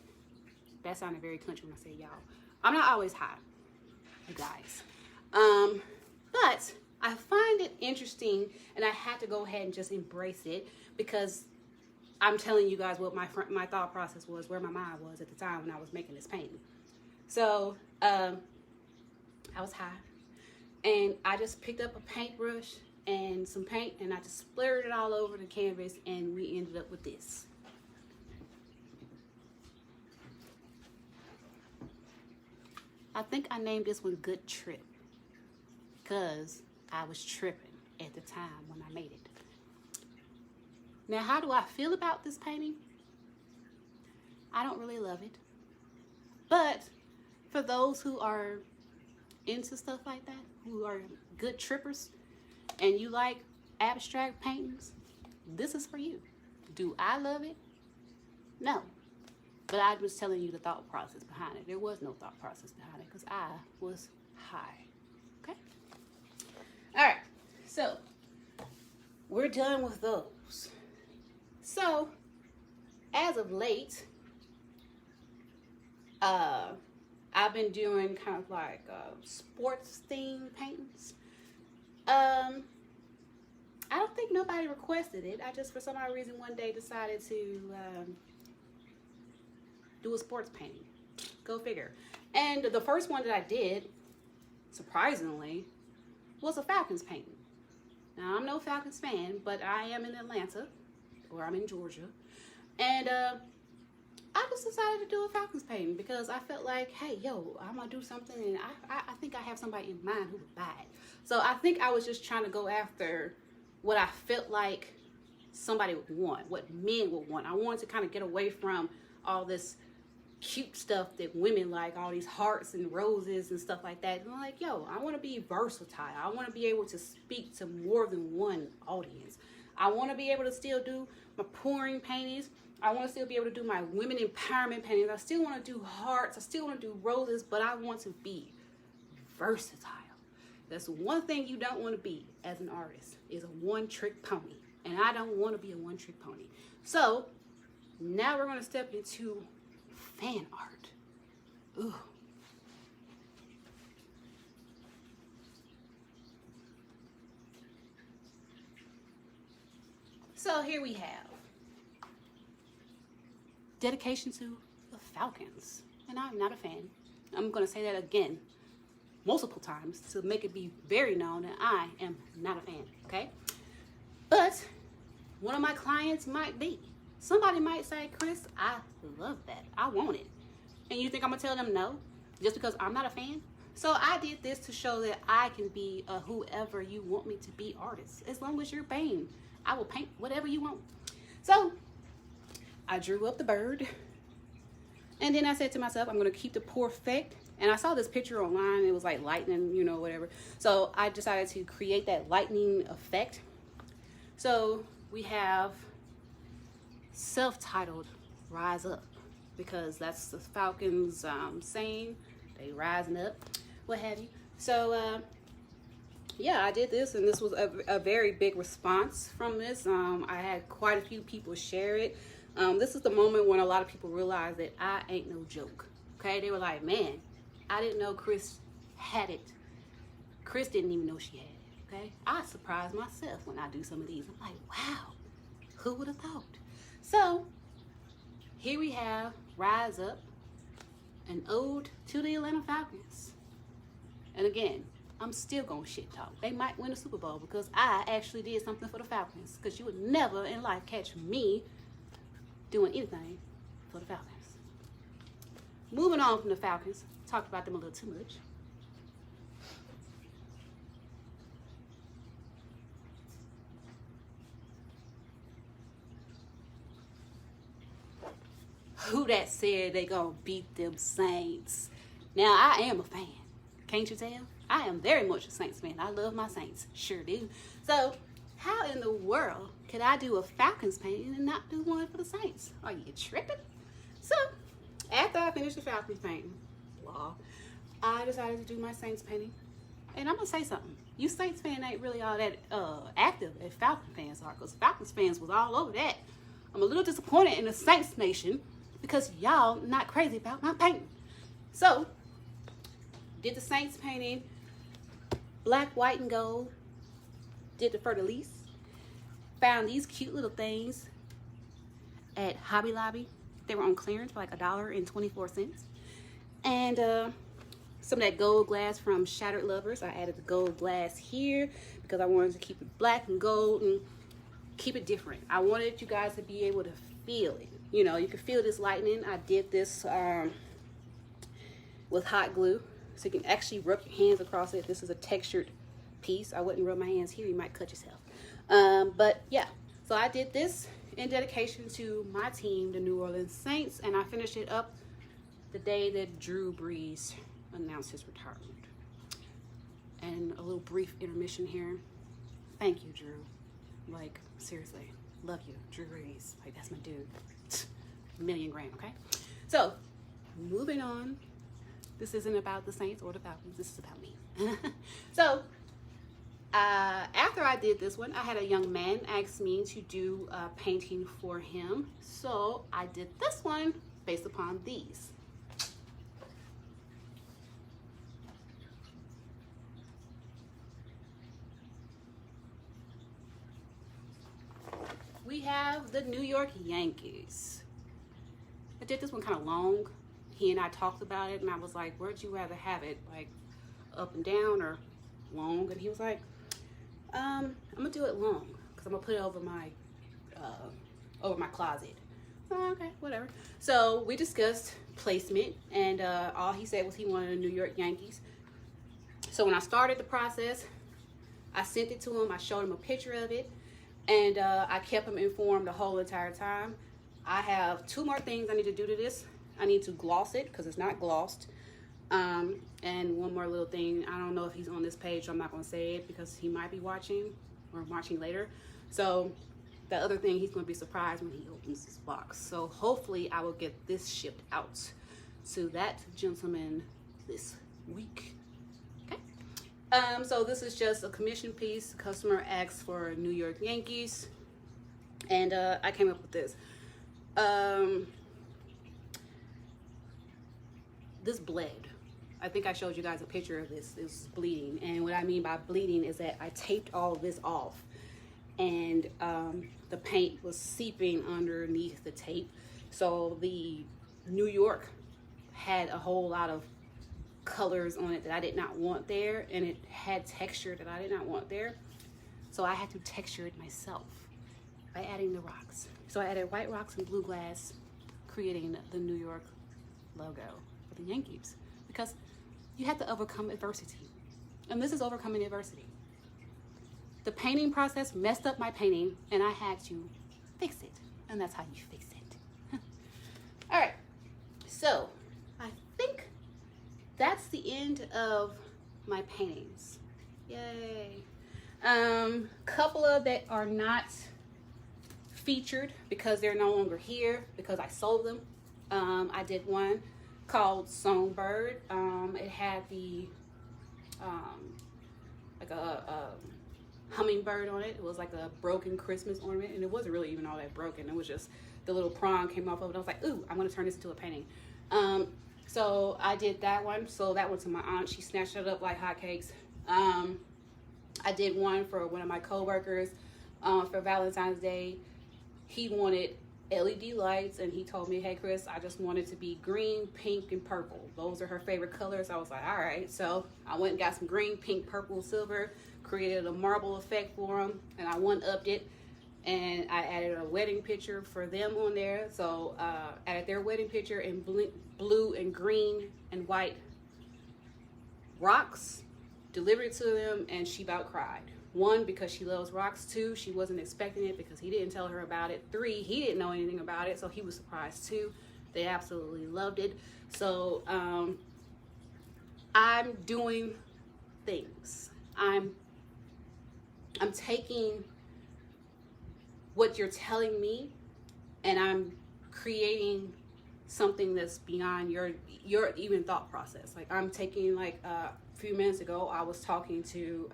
that sounded very country when I say y'all. I'm not always high, you guys. But I find it interesting, and I had to go ahead and just embrace it because I'm telling you guys what my thought process was, where my mind was at the time when I was making this painting. So, I was high, and I just picked up a paintbrush and some paint, and I just splurted it all over the canvas, and we ended up with this. I think I named this one Good Trip because I was tripping at the time when I made it. Now, how do I feel about this painting? I don't really love it. But for those who are into stuff like that, who are good trippers, and you like abstract paintings, this is for you. Do I love it? No. But I was telling you the thought process behind it. There was no thought process behind it because I was high. Okay? All right. So, we're done with those. So, as of late, I've been doing kind of like sports themed paintings. I don't think nobody requested it. I just, for some odd reason, one day decided to do a sports painting. Go figure. And the first one that I did, surprisingly, was a Falcons painting. Now, I'm no Falcons fan, but I am in Atlanta, or I'm in Georgia. And I just decided to do a Falcons painting because I felt like, hey, yo, I'm going to do something, and I think I have somebody in mind who would buy it. So I think I was just trying to go after what I felt like somebody would want, what men would want. I wanted to kind of get away from all this cute stuff that women like, all these hearts and roses and stuff like that. And I'm like, yo, I want to be versatile. I want to be able to speak to more than one audience. I want to be able to still do my pouring paintings. I want to still be able to do my women empowerment paintings. I still want to do hearts. I still want to do roses, but I want to be versatile. That's one thing you don't want to be as an artist, is a one-trick pony. And I don't want to be a one-trick pony. So now we're going to step into fan art. Ooh. So here we have dedication to the Falcons. And I'm not a fan. I'm going to say that again multiple times to make it be very known that I am not a fan, okay? But one of my clients might be. Somebody might say, Chris, I love that. I want it. And you think I'm going to tell them no just because I'm not a fan? So I did this to show that I can be a whoever you want me to be artist. As long as you're paying, I will paint whatever you want. So I drew up the bird. And then I said to myself, I'm going to keep the pour effect. And I saw this picture online. It was like lightning, you know, whatever. So I decided to create that lightning effect. So we have self-titled Rise Up, because that's the Falcons saying, they rising up, what have you. So yeah, I did this, and this was a very big response from this. I had quite a few people share it. This is the moment when a lot of people realized that I ain't no joke. Okay, they were like, man, I didn't know Chris had it. Chris didn't even know she had it. Okay, I surprise myself when I do some of these. I'm like, wow, who would have thought? So here we have Rise Up, an ode to the Atlanta Falcons. And again, I'm still gonna shit talk. They might win the Super Bowl because I actually did something for the Falcons. Because you would never in life catch me doing anything for the Falcons. Moving on from the Falcons, talked about them a little too much. Who that said they gonna beat them Saints? Now, I am a fan. Can't you tell? I am very much a Saints fan. I love my Saints. Sure do. So, how in the world could I do a Falcons painting and not do one for the Saints? Are you tripping? So, after I finished the Falcons painting, I decided to do my Saints painting. And I'm going to say something. You Saints fans ain't really all that active as Falcon fans are, because Falcons fans was all over that. I'm a little disappointed in the Saints Nation because y'all not crazy about my painting. So, did the Saints painting, black, white, and gold. Did the fleur-de-lis. Found these cute little things at Hobby Lobby. They were on clearance for like $1.24. And some of that gold glass from Shattered Lovers. I added the gold glass here because I wanted to keep it black and gold and keep it different. I wanted you guys to be able to feel it. You know, you can feel this lightning. I did this with hot glue. So you can actually rub your hands across it. This is a textured piece. I wouldn't rub my hands here. You might cut yourself. But yeah, so I did this in dedication to my team, the New Orleans Saints. And I finished it up the day that Drew Brees announced his retirement. And a little brief intermission here. Thank you, Drew. Like, seriously, love you, Drew Brees. Like, that's my dude. $1,000,000, okay? So, moving on. This isn't about the Saints or the Falcons. This is about me. So, after I did this one, I had a young man ask me to do a painting for him. So, I did this one based upon these. We have the New York Yankees. I did this one kind of long. He and I talked about it, and I was like, where'd you rather have it? Like, up and down or long? And he was like, I'm going to do it long because I'm going to put it over my closet. Oh, okay, whatever. So we discussed placement, and all he said was he wanted the New York Yankees. So when I started the process, I sent it to him. I showed him a picture of it, and I kept him informed the whole entire time. I have 2 more things I need to do to this. I need to gloss it because it's not glossed. And one more little thing. I don't know if he's on this page, so I'm not going to say it because he might be watching or watching later. So the other thing, he's going to be surprised when he opens this box. So hopefully I will get this shipped out to that gentleman this week. Okay. So this is just a commission piece. The customer asked for New York Yankees. And I came up with this. This bled. I think I showed you guys a picture of this. It was bleeding. And what I mean by bleeding is that I taped all of this off. And the paint was seeping underneath the tape. So the New York had a whole lot of colors on it that I did not want there. And it had texture that I did not want there. So I had to texture it myself by adding the rocks. So I added white rocks and blue glass, creating the New York logo for the Yankees. Because you have to overcome adversity. And this is overcoming adversity. The painting process messed up my painting, and I had to fix it. And that's how you fix it. All right. So I think that's the end of my paintings. Yay. Couple of that are not featured because they're no longer here because I sold them. I did one called Songbird. It had the like a hummingbird on it. It was like a broken Christmas ornament, and it wasn't really even all that broken. It was just the little prong came off of it. I was like, ooh, I'm gonna turn this into a painting. So I did that one. So that went to my aunt. She snatched it up like hotcakes. I did one for one of my coworkers for Valentine's Day. He wanted LED lights, and he told me, hey Chris, I just want it to be green, pink, and purple. Those are her favorite colors. I was like, all right. So I went and got some green, pink, purple, silver, created a marble effect for him, and I one-upped it, and I added a wedding picture for them on there. So added their wedding picture in blue and green and white rocks, delivered it to them, and she about cried. 1, because she loves rocks. 2, she wasn't expecting it because he didn't tell her about it. 3, he didn't know anything about it, so he was surprised too. They absolutely loved it. So I'm doing things. I'm taking what you're telling me, and I'm creating something that's beyond your even thought process. Like, I'm taking, like, a few minutes ago, I was talking to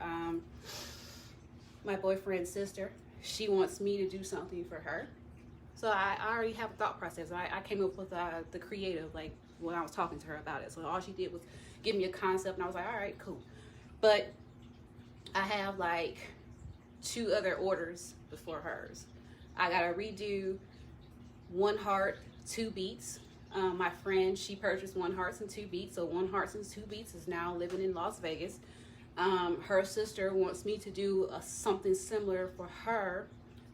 my boyfriend's sister. She wants me to do something for her. So I already have a thought process. I came up with the creative, like, when I was talking to her about it. So all she did was give me a concept, and I was like, all right, cool. But I have, like, 2 other orders before hers. I gotta redo 1 heart, 2 beats. My friend, she purchased 1 hearts and 2 beats. So 1 hearts and 2 beats is now living in Las Vegas. Her sister wants me to do something similar for her.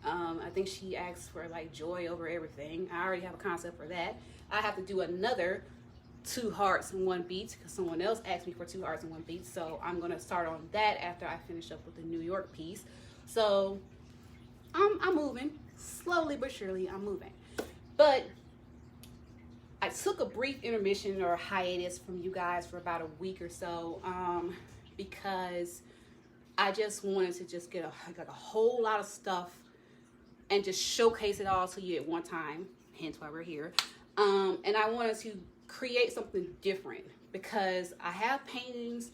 I think she asked for, like, joy over everything. I already have a concept for that. I have to do another 2 hearts and 1 beat because someone else asked me for 2 hearts and 1 beat. So I'm gonna start on that after I finish up with the New York piece. So I'm moving slowly but surely. I'm moving, but I took a brief intermission or hiatus from you guys for about a week or so, because I just wanted to just get a whole lot of stuff and just showcase it all to you at one time, hence why we're here. And I wanted to create something different because I have paintings,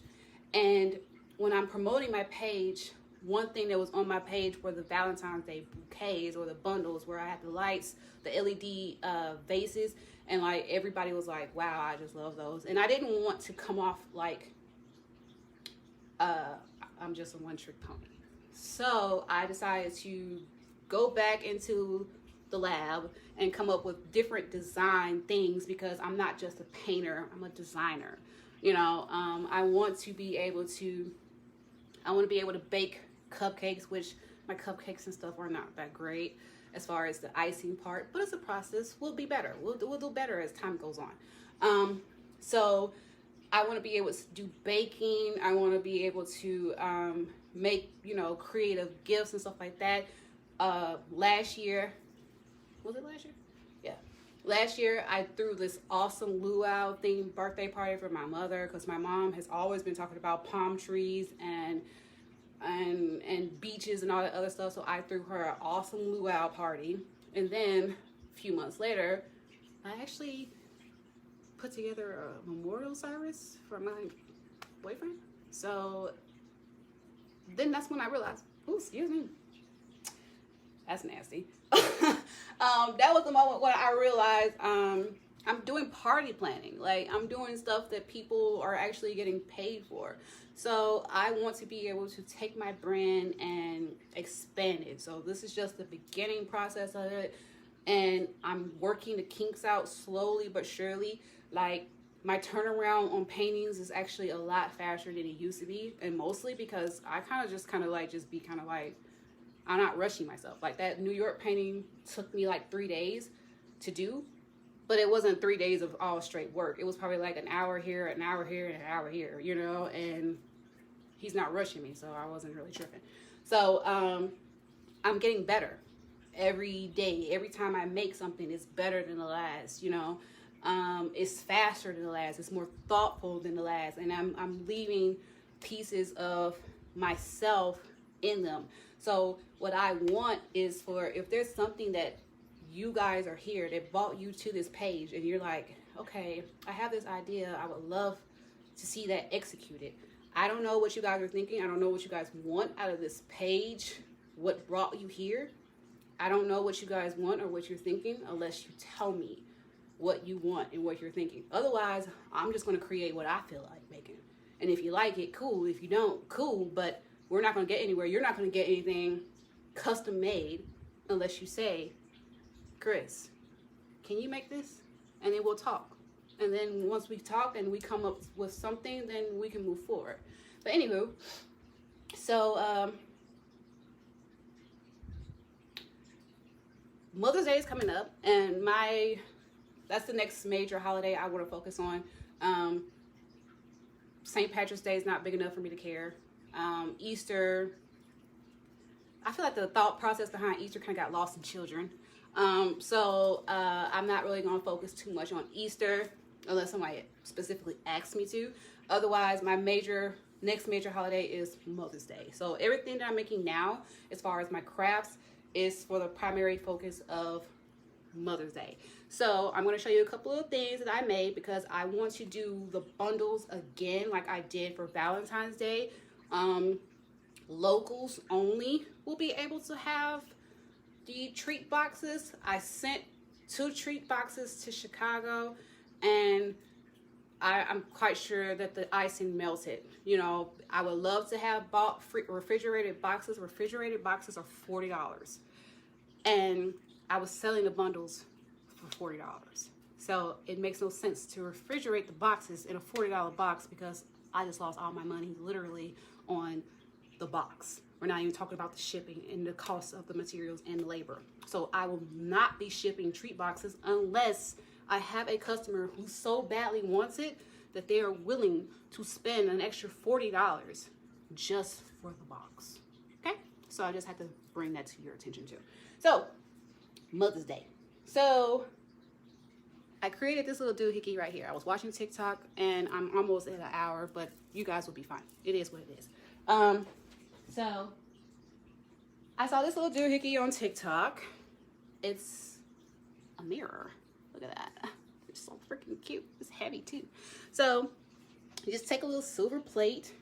and when I'm promoting my page, one thing that was on my page were the Valentine's Day bouquets or the bundles where I had the lights, the LED vases, and, like, everybody was like, wow, I just love those. And I didn't want to come off like I'm just a one-trick pony. So I decided to go back into the lab and come up with different design things because I'm not just a painter, I'm a designer. You know, I want to be able to bake cupcakes, which my cupcakes and stuff are not that great as far as the icing part, but it's a process. We'll be better. We'll do better as time goes on. So I want to be able to do baking. I want to be able to make, creative gifts and stuff like that. Last year, was it last year? Yeah. Last year, I threw this awesome luau themed birthday party for my mother because my mom has always been talking about palm trees and beaches and all that other stuff. So I threw her an awesome luau party. And then a few months later, I actually put together a memorial service for my boyfriend. So then that's when I realized, ooh, excuse me, that's nasty. That was the moment when I realized I'm doing party planning. Like, I'm doing stuff that people are actually getting paid for. So I want to be able to take my brand and expand it. So this is just the beginning process of it. And I'm working the kinks out slowly but surely. Like, my turnaround on paintings is actually a lot faster than it used to be. And mostly because I I'm not rushing myself. Like, that New York painting took me like 3 days to do. But it wasn't 3 days of all straight work. It was probably like an hour here, an hour here, and an hour here, and he's not rushing me, so I wasn't really tripping. So I'm getting better every day. Every time I make something, it's better than the last, it's faster than the last. It's more thoughtful than the last. And I'm leaving pieces of myself in them. So what I want is for, if there's something that you guys are here that brought you to this page and you're like, okay, I have this idea, I would love to see that executed. I don't know what you guys are thinking. I don't know what you guys want out of this page, what brought you here. I don't know what you guys want or what you're thinking unless you tell me what you want and what you're thinking. Otherwise, I'm just going to create what I feel like making. And if you like it, cool. If you don't, cool. But we're not going to get anywhere. You're not going to get anything custom made unless you say Chris, can you make this? And then we'll talk. And then once we talk and we come up with something, then we can move forward. But anywho, so Mother's Day is coming up, and that's the next major holiday I want to focus on. St. Patrick's Day is not big enough for me to care. Easter, I feel like the thought process behind Easter kind of got lost in children. So I'm not really going to focus too much on Easter unless somebody specifically asks me to. Otherwise, my next major holiday is Mother's Day. So everything that I'm making now, as far as my crafts, is for the primary focus of Mother's Day. So I'm going to show you a couple of things that I made because I want to do the bundles again like I did for Valentine's Day. Locals only will be able to have the treat boxes. I sent 2 treat boxes to Chicago, and I'm quite sure that the icing melted. You know, I would love to have bought refrigerated boxes. Refrigerated boxes are $40, and I was selling the bundles for $40. So it makes no sense to refrigerate the boxes in a $40 box because I just lost all my money literally on the box. We're not even talking about the shipping and the cost of the materials and the labor. So I will not be shipping treat boxes unless I have a customer who so badly wants it that they are willing to spend an extra $40 just for the box. Okay? So I just had to bring that to your attention too. So, Mother's Day. So, I created this little doohickey right here. I was watching TikTok and I'm almost at an hour, but you guys will be fine. It is what it is. So, I saw this little doohickey on TikTok. It's a mirror. Look at that. It's so freaking cute. It's heavy too. So, you just take a little silver plate,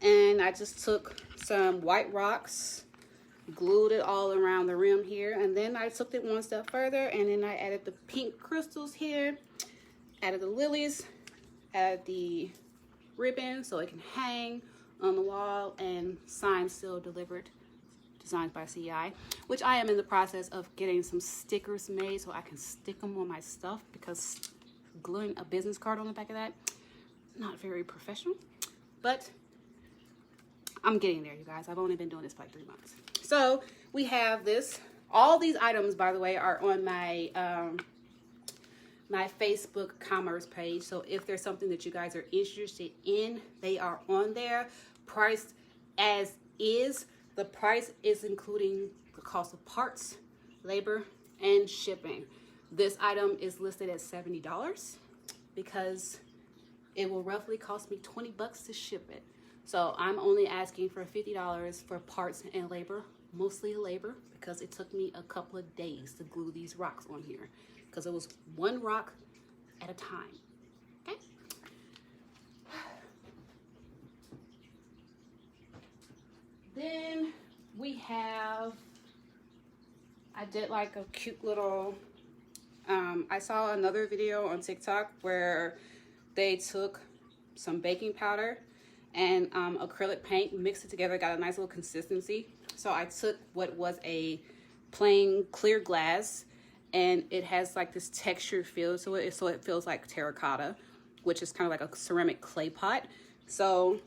and I just took some white rocks, glued it all around the rim here, and then I took it one step further, and then I added the pink crystals here, added the lilies, added the ribbon so it can hang on the wall, and signed, sealed, delivered, designed by CI, which I am in the process of getting some stickers made so I can stick them on my stuff, because gluing a business card on the back of that, not very professional, but I'm getting there, you guys. I've only been doing this for like 3 months. So we have this. All these items, by the way, are on my my Facebook commerce page. So if there's something that you guys are interested in, they are on there, priced as is. The price is including the cost of parts, labor, and shipping. This item is listed at $70 because it will roughly cost me 20 bucks to ship it. So I'm only asking for $50 for parts and labor, mostly labor, because it took me a couple of days to glue these rocks on here, because it was one rock at a time. Okay. Then we have, I did like a cute little, I saw another video on TikTok where they took some baking powder and acrylic paint, mixed it together, got a nice little consistency. So I took what was a plain clear glass, and it has like this textured feel to it, so it feels like terracotta, which is kind of like a ceramic clay pot. So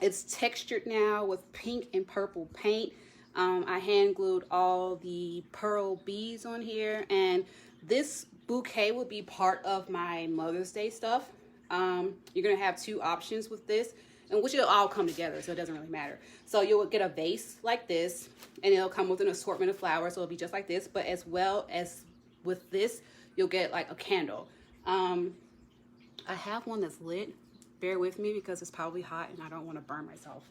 it's textured now with pink and purple paint. I hand glued all the pearl beads on here, and this bouquet will be part of my Mother's Day stuff. You're gonna have 2 options with this, and which it'll all come together, so it doesn't really matter. So you'll get a vase like this, and it'll come with an assortment of flowers, so it'll be just like this, but as well as with this, you'll get like a candle. I have one that's lit. Bear with me because it's probably hot and I don't want to burn myself.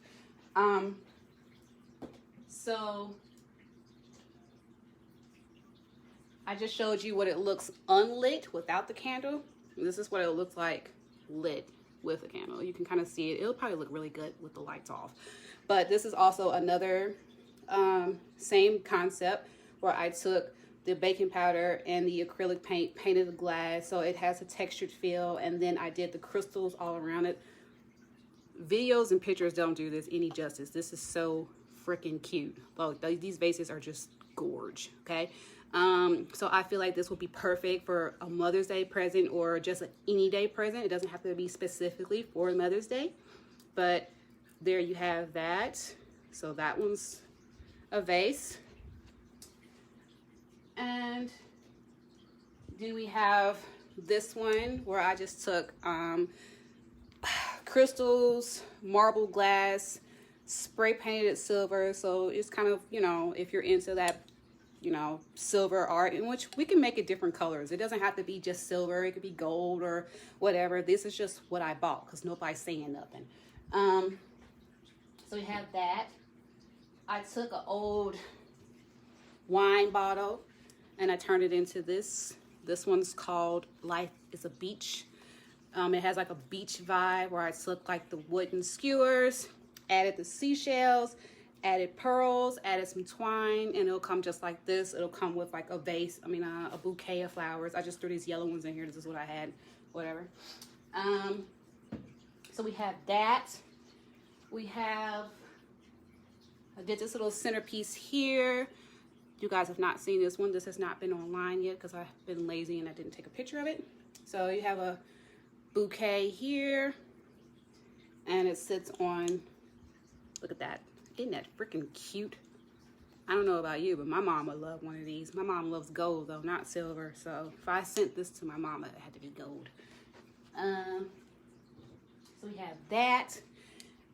So I just showed you what it looks unlit without the candle. This is what it looks like lit with a candle. You can kind of see it. It'll probably look really good with the lights off. But this is also another same concept where I took the baking powder and the acrylic paint, painted the glass so it has a textured feel, and then I did the crystals all around it. Videos and pictures don't do this any justice. This is so freaking cute. Well, these vases are just gorge, okay? So I feel like this would be perfect for a Mother's Day present or just an any day present. It doesn't have to be specifically for Mother's Day, but there you have that. So that one's a vase. And then we have this one where I just took crystals, marble glass, spray painted it silver. So it's kind of, you know, if you're into that, you know, silver art, in which we can make it different colors. It doesn't have to be just silver. It could be gold or whatever. This is just what I bought because nobody's saying nothing. So we have that. I took an old wine bottle and I turned it into this. This one's called Life is a Beach. It has like a beach vibe where I took like the wooden skewers, added the seashells, added pearls, added some twine, and it'll come just like this. It'll come with like a vase, a bouquet of flowers. I just threw these yellow ones in here. This is what I had, whatever. So we have that. We have, I did this little centerpiece here. You guys have not seen this one. This has not been online yet because I've been lazy and I didn't take a picture of it. So you have a bouquet here and it sits on, look at that. Isn't that freaking cute? I don't know about you, but my mom would love one of these. My mom loves gold though, not silver. So if I sent this to my mama, it had to be gold. So we have that.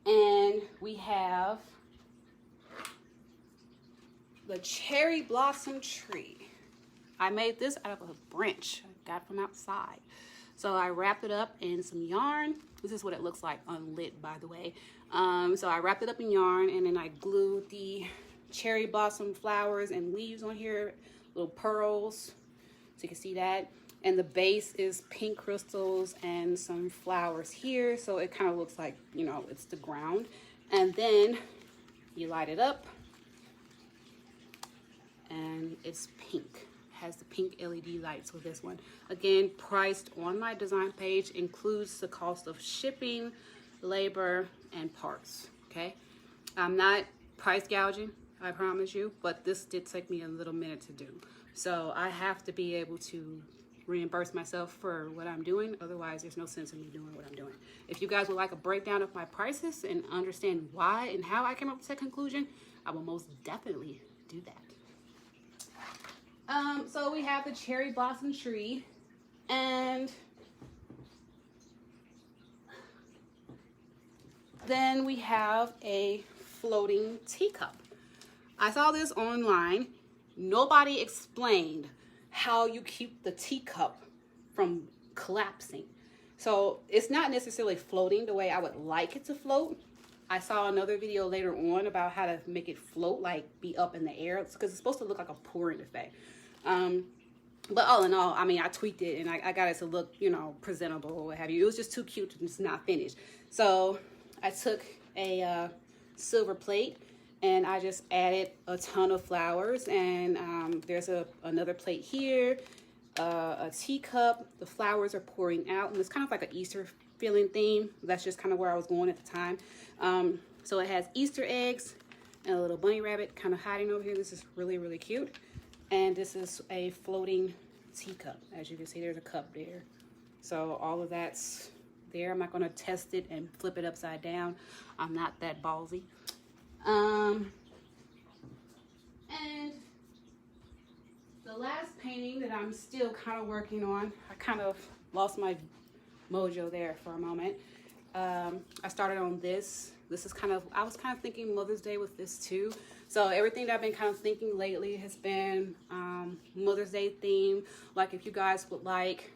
And we have the cherry blossom tree. I made this out of a branch I got from outside. So I wrapped it up in some yarn. This is what it looks like unlit, by the way. So I wrapped it up in yarn and then I glued the cherry blossom flowers and leaves on here, little pearls, so you can see that. And the base is pink crystals and some flowers here. So it kind of looks like, you know, it's the ground. And then you light it up and it's pink. Has the pink LED lights with this one. Again, priced on my design page, includes the cost of shipping, labor, and parts, okay? I'm not price gouging, I promise you, but this did take me a little minute to do. So I have to be able to reimburse myself for what I'm doing. Otherwise, there's no sense in me doing what I'm doing. If you guys would like a breakdown of my prices and understand why and how I came up with that conclusion, I will most definitely do that. So we have the cherry blossom tree, and then we have a floating teacup. I saw this online. Nobody explained how you keep the teacup from collapsing. So it's not necessarily floating the way I would like it to float. I saw another video later on about how to make it float, like be up in the air, because it's supposed to look like a pouring effect. But all in all, I mean, I tweaked it and I got it to look, you know, presentable or what have you. It was just too cute to just not finish. So I took a silver plate and I just added a ton of flowers, and there's another plate here, a teacup. The flowers are pouring out, and it's kind of like an Easter feeling theme. That's just kind of where I was going at the time. So it has Easter eggs and a little bunny rabbit kind of hiding over here. This is really, really cute. And this is a floating teacup. As you can see, there's a cup there. So all of that's there. I'm not going to test it and flip it upside down. I'm not that ballsy. And the last painting that I'm still kind of working on, I kind of lost my mojo there for a moment. I started on this. This is kind of, I was kind of thinking Mother's Day with this too. So everything that I've been kind of thinking lately has been Mother's Day theme. Like if you guys would like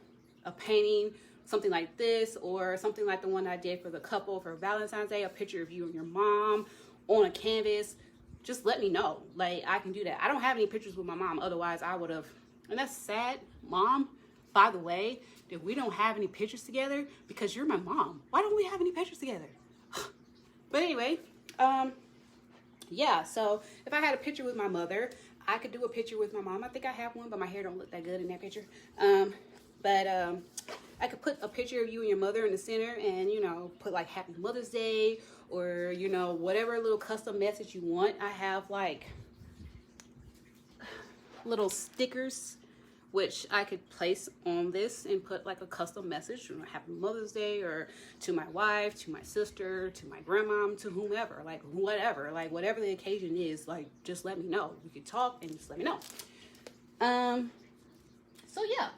a painting, something like this, or something like the one I did for the couple for Valentine's Day, a picture of you and your mom on a canvas, just let me know. Like, I can do that. I don't have any pictures with my mom, otherwise I would have. And that's sad, Mom, by the way, that we don't have any pictures together because you're my mom. Why don't we have any pictures together? But anyway, yeah, so if I had a picture with my mother, I could do a picture with my mom. I think I have one, but my hair don't look that good in that picture. I could put a picture of you and your mother in the center and, you know, put like Happy Mother's Day or, you know, whatever little custom message you want. I have like, little stickers, which I could place on this and put like a custom message, Happy Mother's Day, or to my wife, to my sister, to my grandmom, to whomever, like whatever, like whatever the occasion is, like just let me know. We could talk and just let me know. So yeah,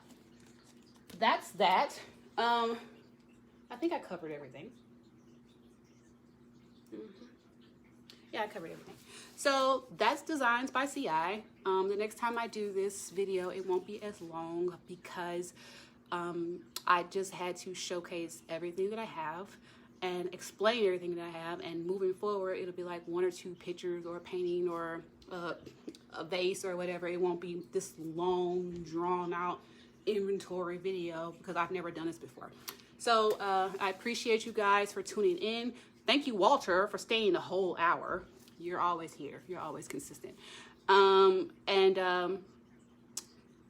that's that. I think I covered everything. Yeah, I covered everything. So that's Designs by CI. The next time I do this video, it won't be as long because I just had to showcase everything that I have and explain everything that I have. And moving forward, it'll be like 1 or 2 pictures or a painting or a vase or whatever. It won't be this long, drawn out inventory video because I've never done this before. So I appreciate you guys for tuning in. Thank you, Walter, for staying the whole hour. You're always here. You're always consistent.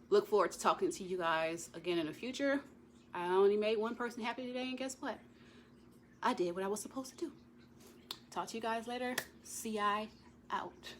Look forward to talking to you guys again in the future. I only made one person happy today, and guess what? I did what I was supposed to do. Talk to you guys later. CI out.